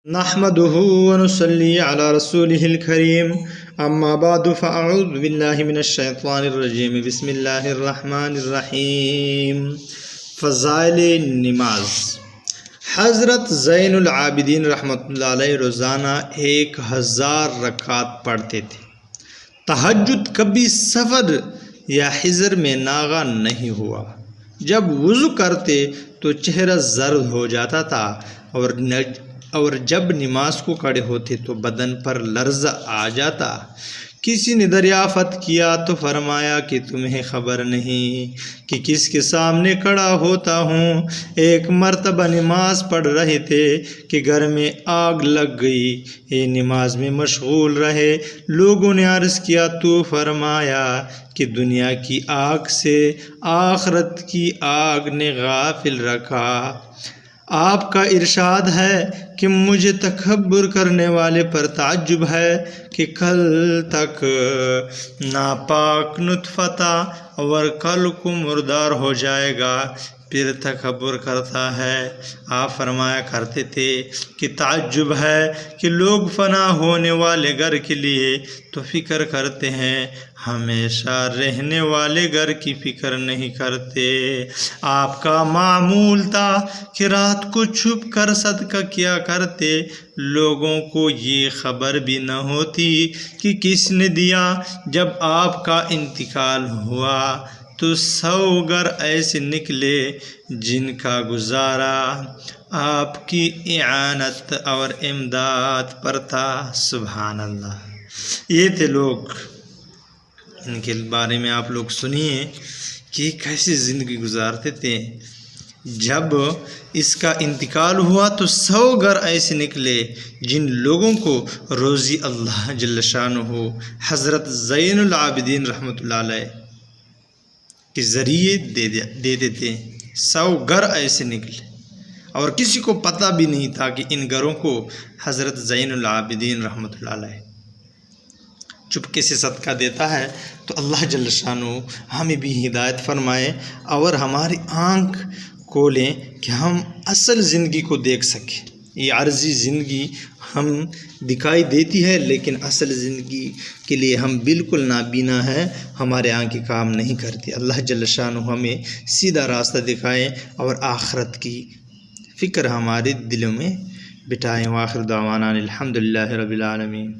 नहमदुहु व नुसल्ली अला रसूलिहिल करीम अम्मा बादु फ़अऊज़ु बिल्लाहि मिनश शैतानिर रजीम बिस्मिल्लाहिर रहमानिर रहीम। फ़ज़ाइल नमाज। हज़रत ज़ैनुल आबिदीन रहमतुल्लाह अलैह रोज़ाना 1000 रकात पढ़ते थे। तहज्जुद कभी सफ़र या हिज़र में नागा नहीं हुआ। जब वुज़ू करते तो चेहरा ज़र्द हो जाता था और जब नमाज को खड़े होते तो बदन पर लर्ज़ा आ जाता। किसी ने दरियाफ़त किया तो फरमाया कि तुम्हें ख़बर नहीं कि किसके सामने खड़ा होता हूँ। एक मर्तबा नमाज पढ़ रहे थे कि घर में आग लग गई। ये नमाज में मशगूल रहे। लोगों ने अर्ज़ किया तो फरमाया कि दुनिया की आग से आखरत की आग ने गाफिल रखा। आपका इरशाद है कि मुझे तकब्बुर करने वाले पर ताज्जुब है कि कल तक नापाक नुतफ़ा और कल को मुर्दार हो जाएगा, फिर तकब्बुर करता है। आप फरमाया करते थे कि ताज्जुब है कि लोग फना होने वाले घर के लिए तो फ़िक्र करते हैं, हमेशा रहने वाले घर की फ़िक्र नहीं करते। आपका मामूल था कि रात को छुप कर सदका किया करते। लोगों को ये ख़बर भी न होती कि किसने दिया। जब आपका इंतकाल हुआ तो 100 घर ऐसे निकले जिनका गुजारा आपकी इआनत और इमदाद पर था। सुभान अल्लाह। ये थे लोग, इनके बारे में आप लोग सुनिए कि कैसी ज़िंदगी गुजारते थे। जब इसका इंतकाल हुआ तो 100 घर ऐसे निकले जिन लोगों को रोज़ी अल्लाह जल्ल शानुहु हज़रत ज़ैनुल आबिदीन रहमतुल्लाह अलैह के ज़रिए दे देते। 100 घर ऐसे निकले और किसी को पता भी नहीं था कि इन घरों को हज़रत ज़ैनुल आबिदीन रहमतुल्लाह अलैह चुपके से सदका देता है। तो अल्लाह जल्ल शानुहु हमें भी हिदायत फरमाए और हमारी आँख खोलें कि हम असल ज़िंदगी को देख सकें। ये अर्ज़ी ज़िंदगी हम दिखाई देती है लेकिन असल ज़िंदगी के लिए हम बिल्कुल नाबीना हैं, हमारे आँखें काम नहीं करती। अल्लाह जल्ल शानुहु हमें सीधा रास्ता दिखाएं और आखिरत की फ़िक्र हमारे दिलों में बिठाएं। वाखिर दावाना अनिल हम्दुलिल्लाहि रब्बिल आलमीन।